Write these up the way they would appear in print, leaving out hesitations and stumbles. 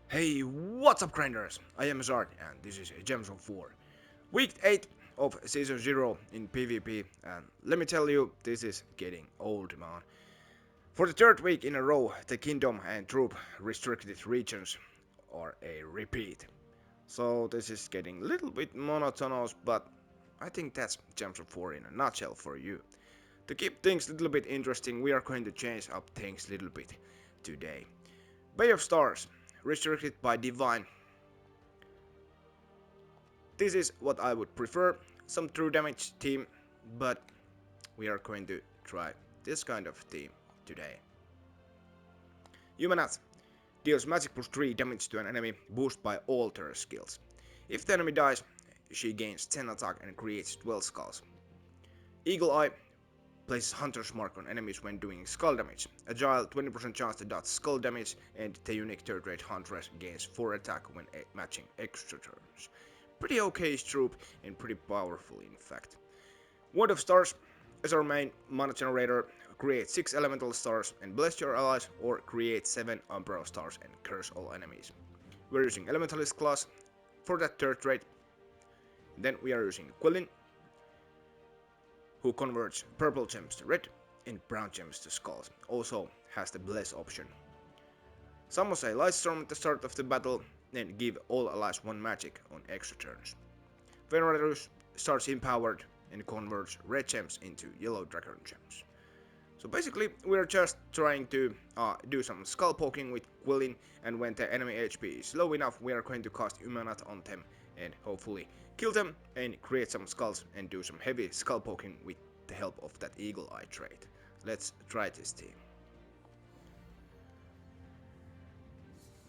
Hey, what's up grinders? I am Zard and this is Gems of War. Week 8 of Season 0 in PvP, and let me tell you, this is getting old, man. For the third week in a row, the Kingdom and Troop restricted regions are a repeat. So this is getting a little bit monotonous, but I think that's Gems of War in a nutshell for you. To keep things a little bit interesting, we are going to change up things a little bit today. Bay of Stars, restricted by Divine. This is what I would prefer, some true damage team, but we are going to try this kind of team today. Humanat deals magic plus 3 damage to an enemy, boosted by all their skills. If the enemy dies, she gains 10 attack and creates 12 skulls. Eagle Eye places Hunter's Mark on enemies when doing skull damage. Agile, 20% chance to dodge skull damage, and the unique third rate Huntress gains 4 attack when matching extra turns. Pretty okay troop and pretty powerful in fact. Word of Stars is our main mana generator. Create 6 elemental stars and bless your allies, or create 7 umbral stars and curse all enemies. We're using Elementalist class for that third trait. Then we are using Quillin, who converts purple gems to red and brown gems to skulls. Also has the bless option. Summons a Lightstorm at the start of the battle and give all allies 1 magic on extra turns. Venerus starts empowered and converts red gems into yellow dragon gems. So basically we are just trying to do some skull poking with Quillin, and when the enemy HP is low enough we are going to cast Umanat on them and hopefully kill them and create some skulls and do some heavy skull poking with the help of that Eagle Eye trait. Let's try this team.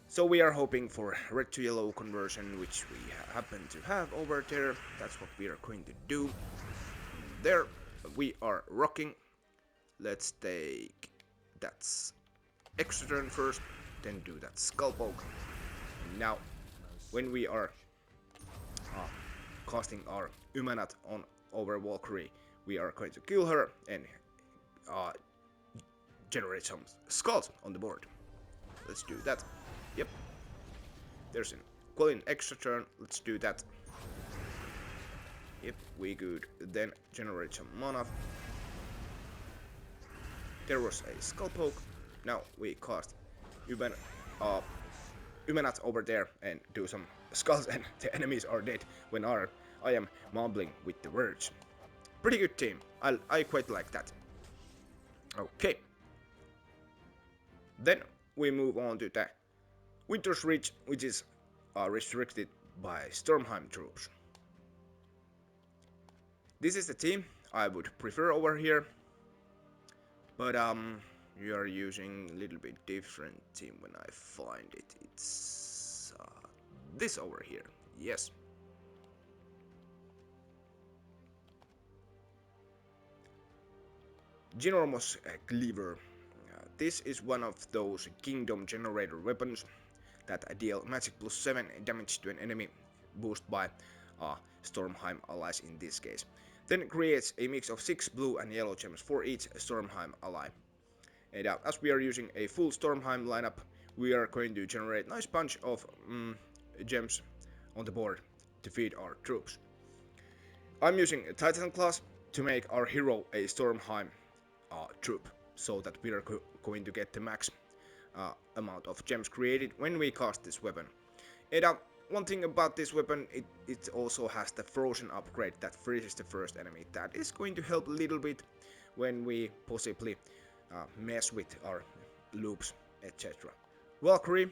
So we are hoping for red to yellow conversion, which we happen to have over there. That's what we are going to do. There we are rocking. Let's take that extra turn first, then do that skull poke. Now, when we are casting our Umanat on over Valkyrie, we are going to kill her and generate some skulls on the board. Let's do that. Yep. There's an Quillin extra turn. Let's do that. Yep, we could then generate some mana. There was a skull poke. Now we cast Umanat over there and do some skulls, and the enemies are dead when I am mumbling with the words. Pretty good team. I quite like that. Okay. Then we move on to the Winter's Reach, which is restricted by Stormheim troops. This is the team I would prefer over here, but we are using a little bit different team when I find it. It's this over here. Yes. Ginormous Cleaver. This is one of those Kingdom generator weapons that deal magic plus 7 damage to an enemy, boosted by Stormheim allies in this case. Then creates a mix of 6 blue and yellow gems for each Stormheim ally. And as we are using a full Stormheim lineup, we are going to generate a nice bunch of gems on the board to feed our troops. I'm using a Titan class to make our hero a Stormheim troop, so that we are going to get the max amount of gems created when we cast this weapon. And one thing about this weapon, it also has the frozen upgrade that freezes the first enemy. That is going to help a little bit when we possibly mess with our loops, etc. Valkyrie,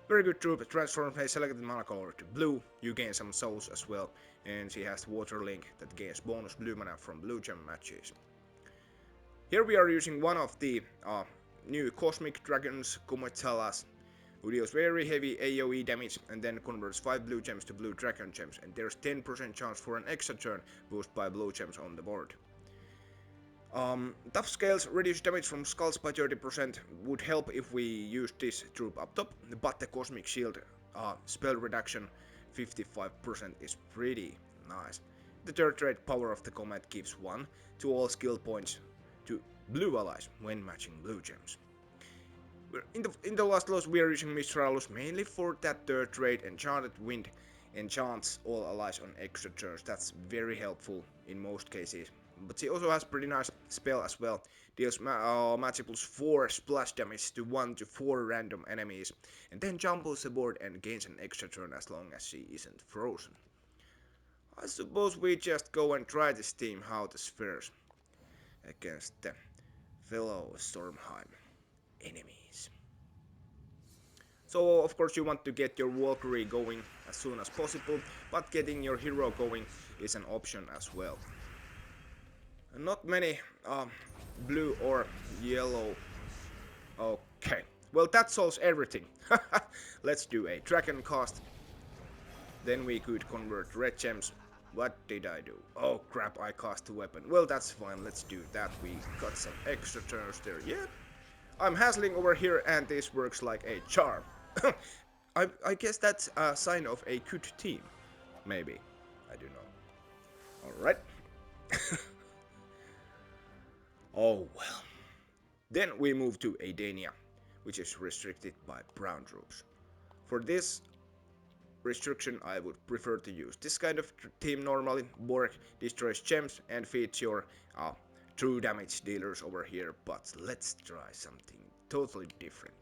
very good troop, transforms a selected mana color to blue, you gain some souls as well, and she has Water Link that gains bonus blue mana from blue gem matches. Here we are using one of the new Cosmic Dragons, Kumatalas, who deals very heavy AoE damage and then converts 5 blue gems to blue dragon gems, and there's 10% chance for an extra turn boosted by blue gems on the board. Tough scales reduce damage from skulls by 30%, would help if we use this troop up top, but the Cosmic Shield spell reduction 55% is pretty nice. The third trait, Power of the Comet, gives 1 to all skill points to blue allies when matching blue gems. In the last loss we are using Mistralus mainly for that third trait. Enchanted Wind enchants all allies on extra turns. That's very helpful in most cases. But she also has pretty nice spell as well. Deals magic plus 4 splash damage to 1 to 4 random enemies. And then jumbles the board and gains an extra turn as long as she isn't frozen. I suppose we just go and try this team how this fares against the fellow Stormheim enemies. So of course you want to get your Valkyrie going as soon as possible, but getting your hero going is an option as well. Not many blue or yellow. Okay, well that solves everything. Let's do a dragon cast. Then we could convert red gems. What did I do? Oh crap, I cast a weapon. Well that's fine, let's do that. We got some extra turns there. Yeah, I'm hassling over here and this works like a charm. I guess that's a sign of a good team. Maybe. I don't know. Alright. Oh well. Then we move to Aidania, which is restricted by brown troops. For this restriction I would prefer to use this kind of team normally. Borg destroys gems and feeds your true damage dealers over here, but let's try something totally different.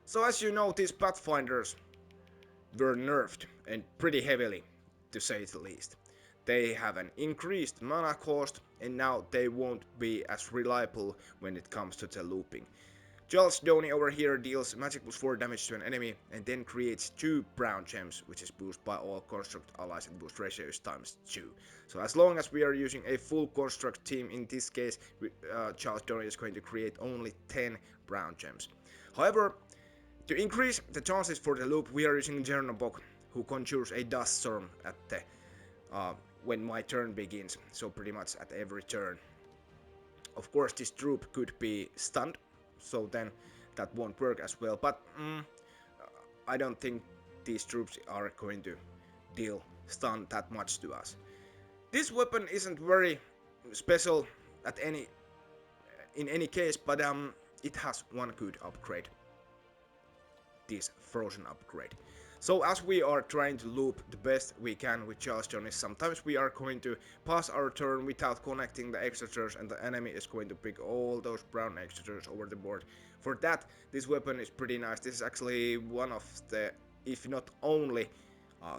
So as you know, these Pathfinders were nerfed, and pretty heavily, to say the least. They have an increased mana cost, and now they won't be as reliable when it comes to the looping. Charles Donny over here deals magic plus 4 damage to an enemy, and then creates 2 brown gems, which is boosted by all construct allies and boost ratio is times 2. So as long as we are using a full construct team, in this case, Charles Donny is going to create only 10 brown gems. However, to increase the chances for the loop, we are using Geheron, who conjures a dust storm at the when my turn begins, so pretty much at every turn. Of course, this troop could be stunned, so then that won't work as well, but I don't think these troops are going to deal stun that much to us. This weapon isn't very special in any case, but it has one good upgrade. This frozen upgrade. So as we are trying to loop the best we can with Charles Johnny, sometimes we are going to pass our turn without connecting the extra turns, and the enemy is going to pick all those brown extra turns over the board. For that, this weapon is pretty nice. This is actually one of the, if not only,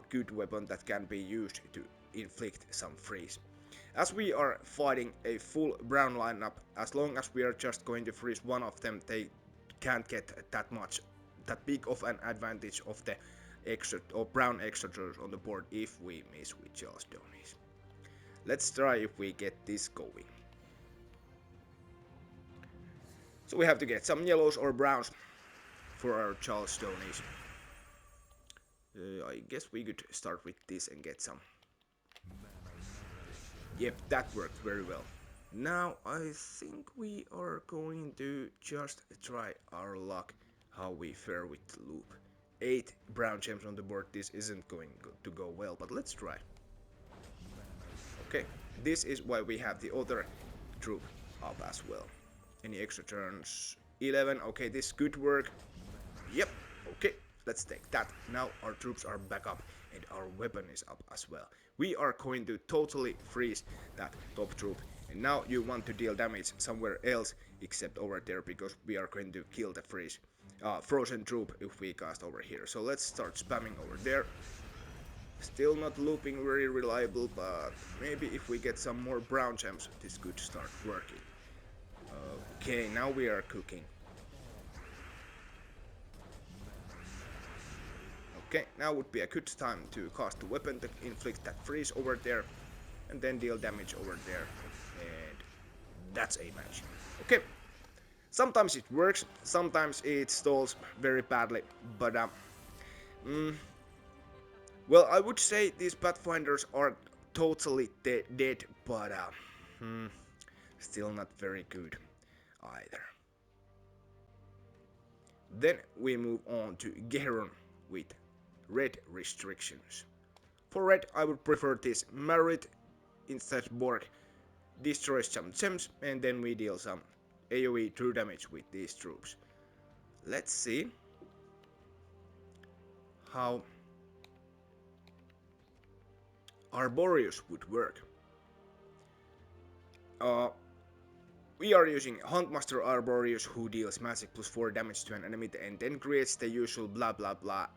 good weapon that can be used to inflict some freeze. As we are fighting a full brown lineup, as long as we are just going to freeze one of them, they can't get that big of an advantage of the extra or brown extra turns on the board if we miss with Charles Donnies. Let's try if we get this going. So we have to get some yellows or browns for our Charles Donnies. I guess we could start with this and get some. Yep, that worked very well. Now I think we are going to just try our luck how we fare with the loop. 8 brown gems on the board, this isn't going to go well, but let's try. Okay, this is why we have the other troop up as well. Any extra turns? 11, okay, this could work. Yep, okay, let's take that. Now our troops are back up and our weapon is up as well. We are going to totally freeze that top troop. And now you want to deal damage somewhere else except over there, because we are going to kill the frozen troop if we cast over here. So let's start spamming over there. Still not looping very reliable, but maybe if we get some more brown gems, this could start working. Okay, now we are cooking. Okay, now would be a good time to cast the weapon to inflict that freeze over there, and then deal damage over there, and that's a match. Okay, sometimes it works, sometimes it stalls very badly, but well, I would say these Pathfinders are totally dead, but still not very good either. Then we move on to Geheron with red restrictions. For red, I would prefer this Maraji instead Borg destroys some gems, and then we deal some AoE true damage with these troops. let's see how Arboreus would work. We are using Huntmaster Arboreus, who deals magic +4 damage to an enemy and then creates the usual blah blah blah,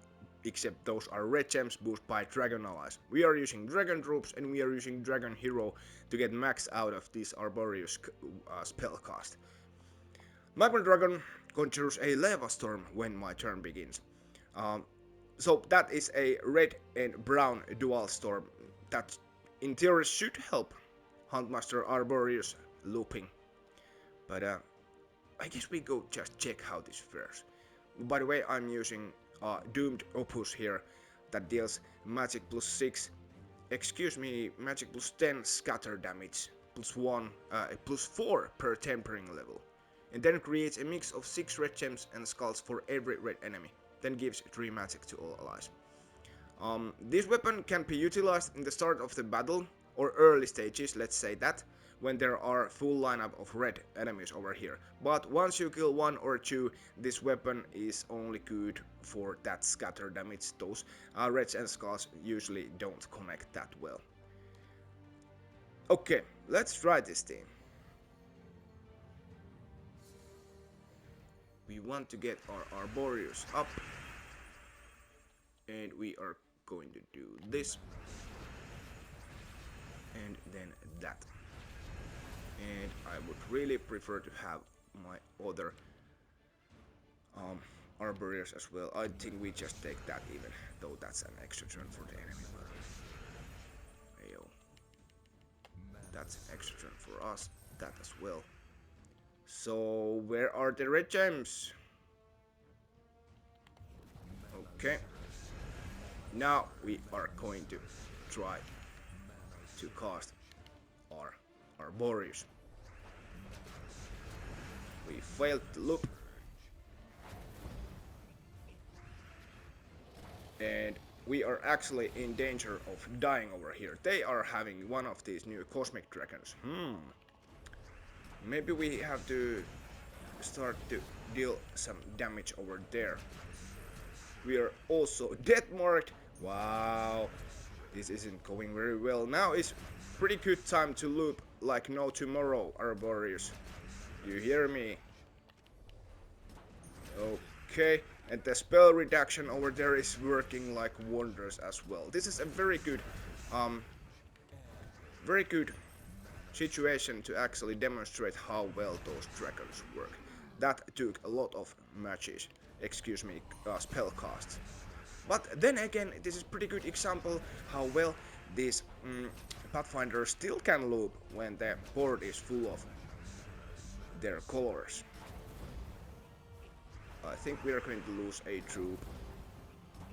except those are red gems boosted by dragon allies. We are using dragon troops and we are using dragon hero to get max out of this Arboreus spellcast. Magma Dragon conjures a lava storm when my turn begins. So that is a red and brown dual storm that in theory should help Huntmaster Arboreus looping. But I guess we go just check how this fares. By the way, I'm using Doomed Opus here that deals magic +6, magic +10 scatter damage, +1, +4 per tempering level, and then creates a mix of 6 red gems and skulls for every red enemy, then gives 3 magic to all allies. This weapon can be utilized in the start of the battle, or early stages, let's say that, when there are full lineup of red enemies over here. But once you kill 1 or 2, this weapon is only good for that scatter damage. Those reds and skulls usually don't connect that well. Okay, let's try this thing. We want to get our Arboreus up, and we are going to do this, and then that. And I would really prefer to have my other Arboreus as well. I think we just take that, even though that's an extra turn for the enemy. Ayo. That's an extra turn for us, that as well. So where are the red gems? Okay. Now we are going to try to cast our Arboreus. We failed the loop. And we are actually in danger of dying over here. They are having one of these new cosmic dragons. Maybe we have to start to deal some damage over there. We are also death marked. Wow, this isn't going very well. Now is pretty good time to loop like no tomorrow, Arboreus. You hear me? Okay, and the spell reduction over there is working like wonders as well. This is a very good situation to actually demonstrate how well those dragons work. That took a lot of matches, spell casts. But then again, this is pretty good example how well these Pathfinders still can loop when the board is full of their colors. I think we are going to lose a troop,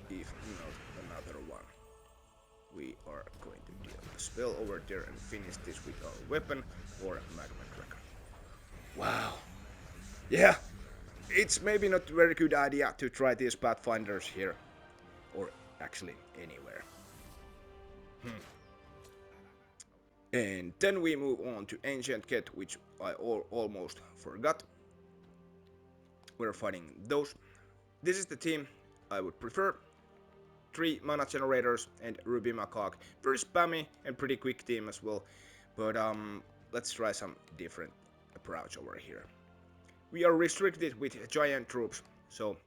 if not another one. We are going to deal the spell over there and finish this with our weapon or magma dragon. Wow. Yeah, it's maybe not a very good idea to try these Pathfinders here, or actually anywhere. And then we move on to Ancient Khet, which I almost forgot. We're fighting those. This is the team I would prefer. 3 mana generators and Ruby Macaque. Very spammy and pretty quick team as well. But let's try some different approach over here. We are restricted with giant troops, so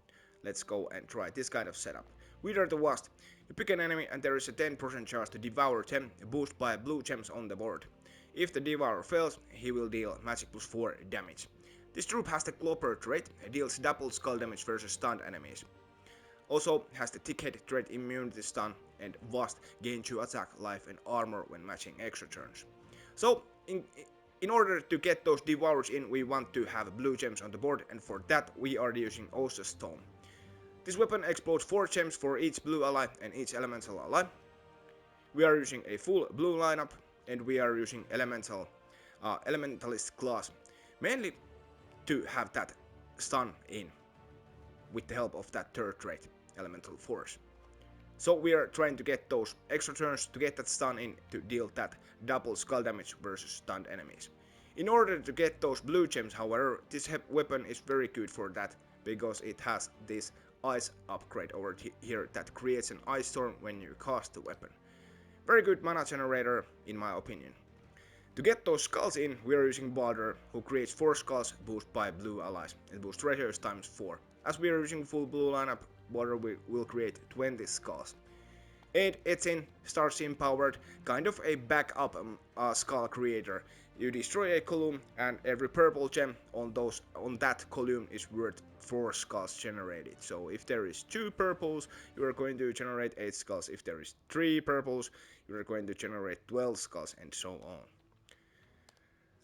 let's go and try this kind of setup. Wither the Wasp. You pick an enemy and there is a 10% chance to devour them, boosted by blue gems on the board. If the devour fails, he will deal magic +4 damage. This troop has the Clopper trait, deals double skull damage versus stunned enemies. Also has the Thick Head trait, immunity stun, and Wasp gain 2 attack, life and armor when matching extra turns. So in order to get those devours in, we want to have blue gems on the board, and for that we are using Osa Stone. This weapon explodes 4 gems for each blue ally and each elemental ally. We are using a full blue lineup, and we are using elementalist class, mainly to have that stun in with the help of that third trait, elemental force. So we are trying to get those extra turns to get that stun in to deal that double skull damage versus stunned enemies. In order to get those blue gems, however, this weapon is very good for that because it has this ice upgrade over here that creates an ice storm when you cast the weapon. Very good mana generator in my opinion. To get those skulls in, we are using Balder, who creates 4 skulls boosted by blue allies and boosts treasures times 4. As we are using full blue lineup, Balder will create 20 skulls. And it's in Star's empowered, kind of a backup skull creator. You destroy a column and every purple gem on that column is worth 4 skulls generated. So if there is 2 purples, you are going to generate 8 skulls. If there is 3 purples, you are going to generate 12 skulls and so on.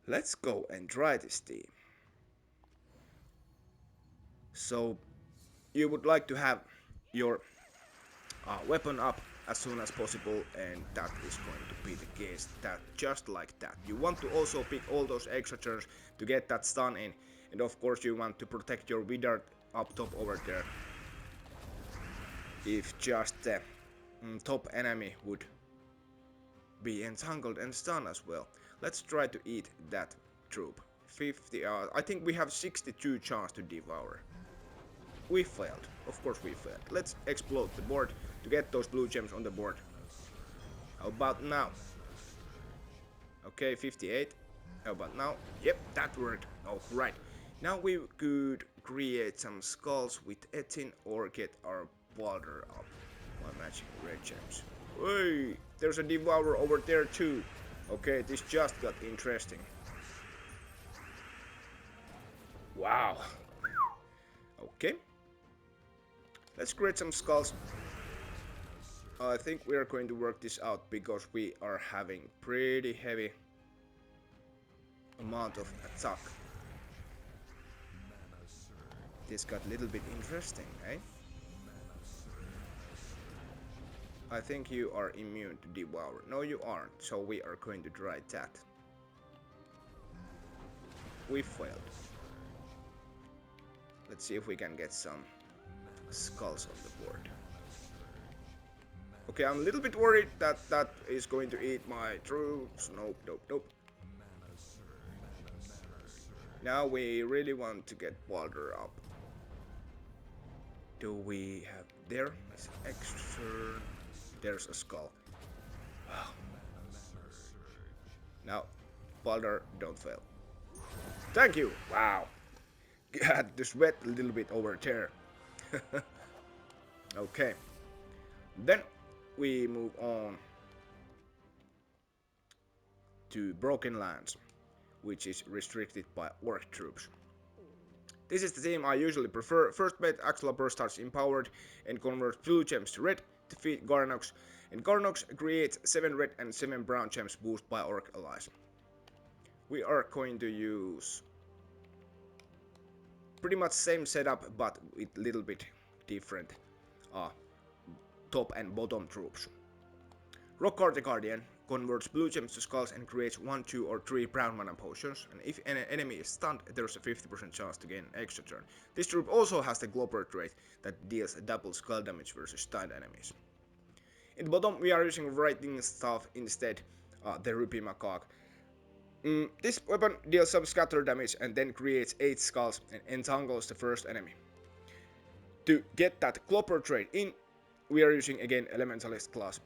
Let's go and try this team. So you would like to have your weapon up as soon as possible, and that is going to be the case, that just like that. You want to also pick all those extra turns to get that stun in, and of course you want to protect your Wizard up top over there. If just the top enemy would be entangled and stunned as well. Let's try to eat that troop. 50, I think we have 62 chance to devour. We failed. Of course we failed. Let's explode the board to get those blue gems on the board. How about now? Okay, 58. How about now? Yep, that worked. Alright. Now we could create some skulls with Etin or get our Balder up by matching red gems. Hey, there's a devourer over there too. Okay, this just got interesting. Wow. Okay. Let's create some skulls. I think we are going to work this out because we are having pretty heavy amount of attack. This got a little bit interesting, eh? I think you are immune to devour. No, you aren't, so we are going to try that. We failed. Let's see if we can get some skulls on the board. Okay, I'm a little bit worried that that is going to eat my troops. Nope, nope, nope. Now we really want to get Balder up. Do we have there? It's extra. There's a skull. Wow. Now, Balder, don't fail. Thank you. Wow. Had to sweat a little bit over there. Okay. Then we move on to Broken Lands, which is restricted by orc troops. This is the team I usually prefer. First mate Axolotl starts empowered and converts blue gems to red to defeat Garnox, and Garnox creates 7 red and 7 brown gems boosted by orc allies. We are going to use pretty much same setup but with little bit different top and bottom troops. Rockhard the Guardian converts blue gems to skulls and creates 1, 2 or 3 brown mana potions, and if an enemy is stunned, there's a 50% chance to gain an extra turn. This troop also has the Glopper trait that deals double skull damage versus stunned enemies. In the bottom we are using Writing Staff instead, the Ruby Macaque. This weapon deals some scatter damage and then creates 8 skulls and entangles the first enemy. To get that Glopper trait in, we are using again Elementalist class.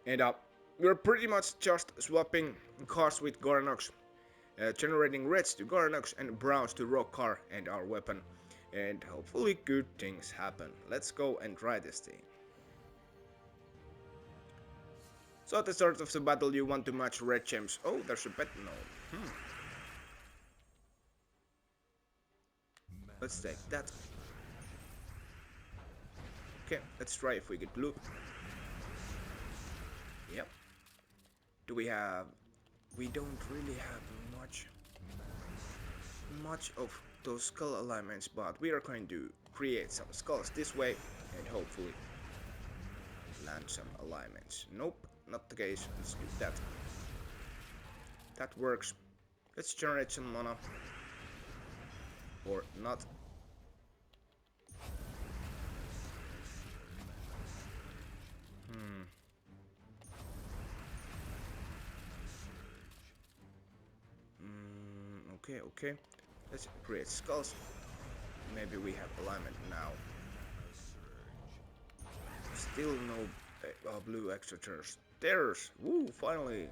And we're pretty much just swapping cards with Garnox, generating reds to Garnox and browns to Rockhard and our weapon. And hopefully good things happen. Let's go and try this thing. So at the start of the battle you want to match red gems. Oh, there's a bet. No. Let's take that. Okay, let's try if we get blue. Yep. Do we have... We don't really have much of those skull alignments, but we are going to create some skulls this way and hopefully land some alignments. Nope, not the case. Let's do that. That works. Let's generate some mana. Or not. Okay. Let's create skulls. maybe we have alignment now. Still no blue extra turns. There's, woo, finally.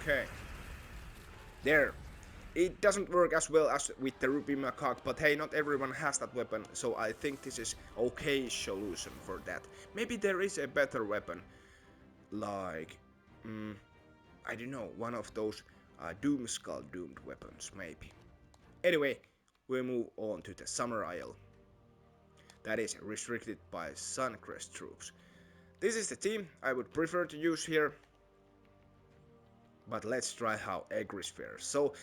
Okay. There. It doesn't work as well as with the Ruby Macaque, but hey, not everyone has that weapon, so I think this is okay solution for that. Maybe there is a better weapon, like, I don't know, one of those Doomskull doomed weapons, maybe. Anyway, we move on to the Summer Isle. That is restricted by Suncrest troops. This is the team I would prefer to use here. But let's try how Egris fares. So,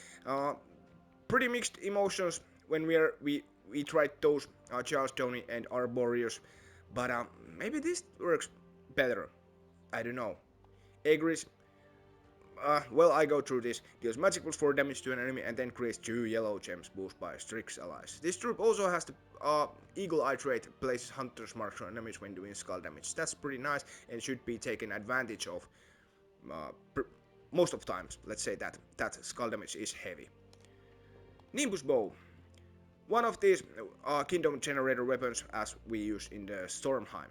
pretty mixed emotions when we tried those Charlestone and Arborius, but maybe this works better. I don't know. Egris, well, I go through this. Deals magic plus 4 damage to an enemy and then creates 2 yellow gems boosted by Stryx allies. This troop also has the Eagle Eye trait, places Hunter's Mark on enemies when doing skull damage. That's pretty nice and should be taken advantage of. Most of times, let's say that skull damage is heavy. Nimbus Bow. One of these Kingdom Generator weapons as we use in the Stormheim.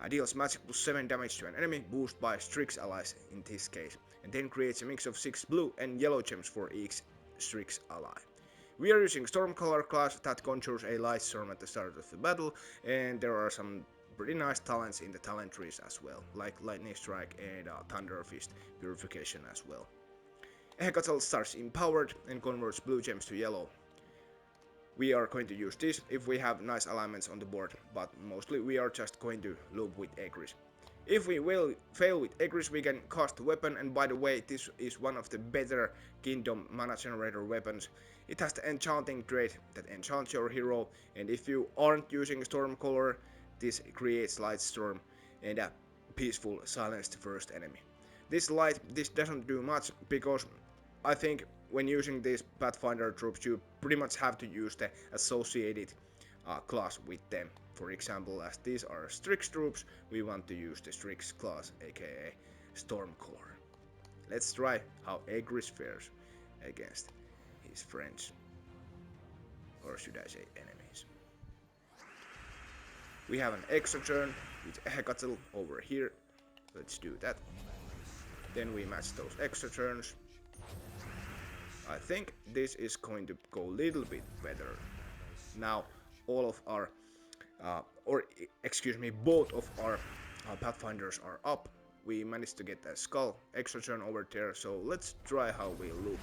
Deals magic plus 7 damage to an enemy, boosted by Stryx allies in this case, and then creates a mix of 6 blue and yellow gems for each Stryx ally. We are using Stormcaller class that conjures a light storm at the start of the battle, and there are some pretty nice talents in the talent trees as well, like Lightning Strike and Thunder Fist Purification as well. Hecatl starts empowered and converts blue gems to yellow. We are going to use this if we have nice alignments on the board, but mostly we are just going to loop with Egris. If we will fail with Egris, we can cast the weapon, and by the way, this is one of the better Kingdom Mana Generator weapons. It has the enchanting trait that enchants your hero, and if you aren't using Stormcaller, this creates light storm and a peaceful silenced first enemy. This doesn't do much because I think when using these Pathfinder troops you pretty much have to use the associated class with them. For example, as these are Stryx troops, we want to use the Stryx class, aka Stormcaller. Let's try how Egris fares against his friends, or should I say enemies. We have an extra turn with Hecatl over here. Let's do that. Then we match those extra turns. I think this is going to go a little bit better. Now all of our, both of our Pathfinders are up. We managed to get a skull extra turn over there, so let's try how we loop.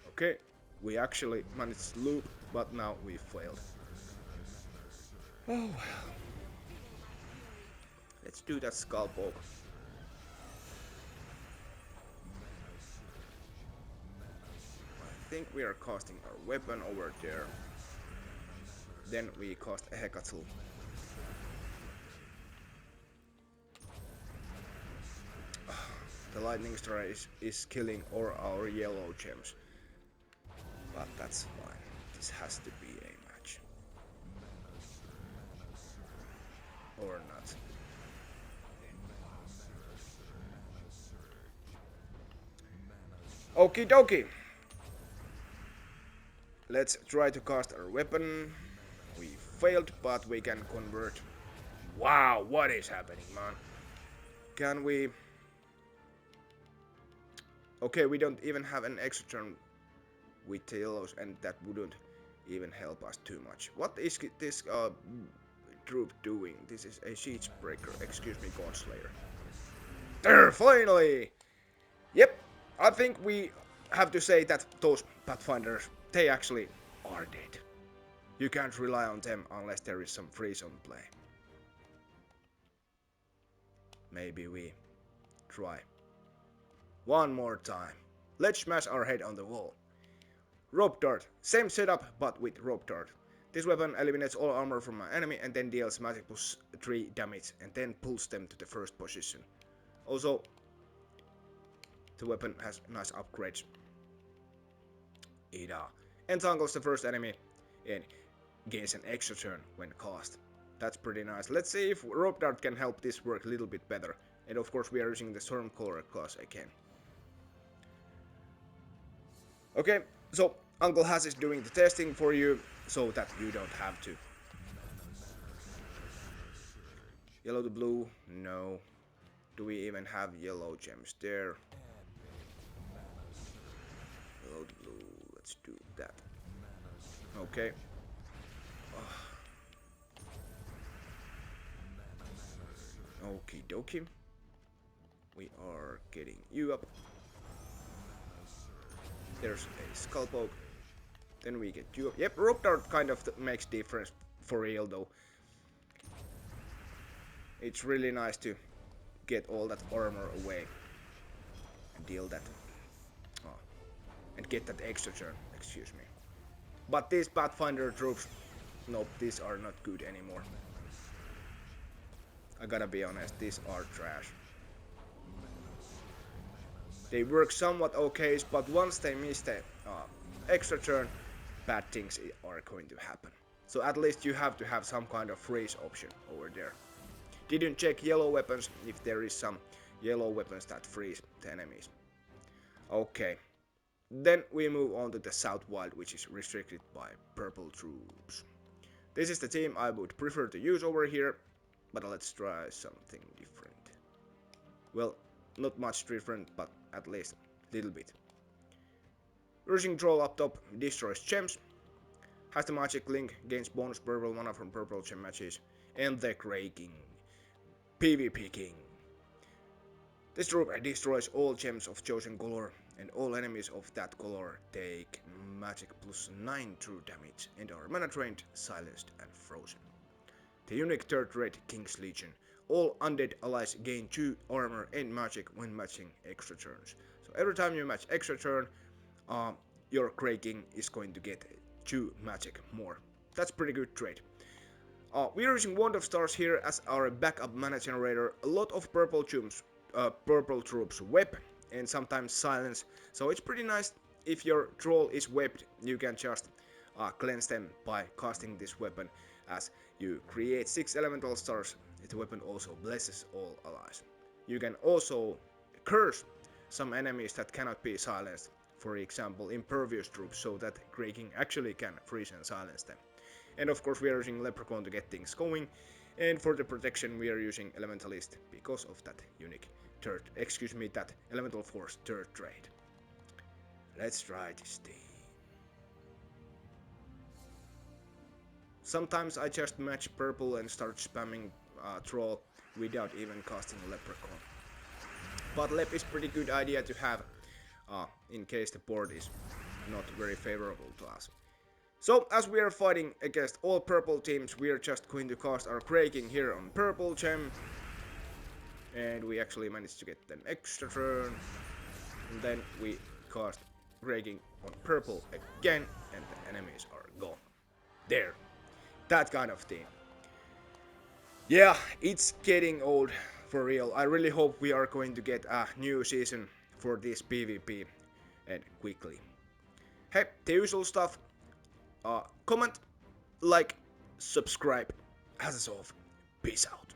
Okay, we actually managed to loop, but now we failed. Oh well. Let's do that skull poke. I think we are casting our weapon over there. Then we cast a Hecatl. The lightning strike is killing all our yellow gems. But that's fine. This has to be a match. Or not. Okie dokie. Let's try to cast our weapon. We failed, but we can convert. Wow, what is happening, man? Can we... Okay, we don't even have an extra turn with the yellows, and that wouldn't even help us too much. What is this troop doing? This is a siege breaker. Excuse me, Godslayer. There, finally! Yep, I think we have to say that those Pathfinders, they actually are dead. You can't rely on them unless there is some freeze on play. Maybe we try. One more time. Let's smash our head on the wall. Rope Dart. Same setup, but with Rope Dart. This weapon eliminates all armor from an enemy and then deals magic plus 3 damage and then pulls them to the first position. Also, the weapon has nice upgrades. It entangles the first enemy and gains an extra turn when cast. That's pretty nice. Let's see if Rope Dart can help this work a little bit better. And of course we are using the Stormcaller class again. Okay, so Uncle Has is doing the testing for you. so that you don't have to. Yellow to blue, no. Do we even have yellow gems there? Yellow to blue, let's do that. Okay. Okie dokie. We are getting you up. There's a skull poke. Then we get you up. Yep, rope dart kind of makes difference for real though. It's really nice to get all that armor away and deal that. Oh, and get that extra turn, excuse me. But these Pathfinder troops, nope, these are not good anymore. I gotta be honest, these are trash. They work somewhat okay, but once they miss the extra turn, bad things are going to happen. So at least you have to have some kind of freeze option over there. Didn't check yellow weapons if there is some yellow weapons that freeze the enemies. Okay. Then we move on to the Southwild, which is restricted by purple troops. This is the team I would prefer to use over here, but let's try something different. Well, not much different, but at least a little bit. Rushing Troll up top destroys gems, has the magic link, gains bonus purple mana from purple gem matches, and the Grey King, PvP King. This troop destroys all gems of chosen color, and all enemies of that color take magic +9 true damage and are mana drained, silenced, and frozen. The unique 3rd rate King's Legion. All undead allies gain 2 armor and magic when matching extra turns. So every time you match extra turn, your Grey King is going to get 2 magic more. That's pretty good trade. We're using Wand of Stars here as our backup mana generator. A lot of purple troops web and sometimes silence, so it's pretty nice. If your troll is webbed, you can just cleanse them by casting this weapon, as you create 6 elemental stars. The weapon also blesses all allies. You can also curse some enemies that cannot be silenced, for example impervious troops, so that Grey King actually can freeze and silence them. And of course we are using Leprechaun to get things going, and for the protection we are using Elementalist because of that unique that Elemental Force 3rd trade. Let's try this thing. Sometimes I just match purple and start spamming troll without even casting Leprechaun. But Lep is pretty good idea to have in case the board is not very favorable to us. So as we are fighting against all purple teams, we are just going to cast our Grey King here on purple gem. And we actually managed to get an extra turn. And then we cast Grey King on purple again, and the enemies are gone. There. That kind of thing. Yeah, it's getting old for real. I really hope we are going to get a new season for this PvP, and quickly. Hey, the usual stuff. Comment, like, subscribe. As of, peace out.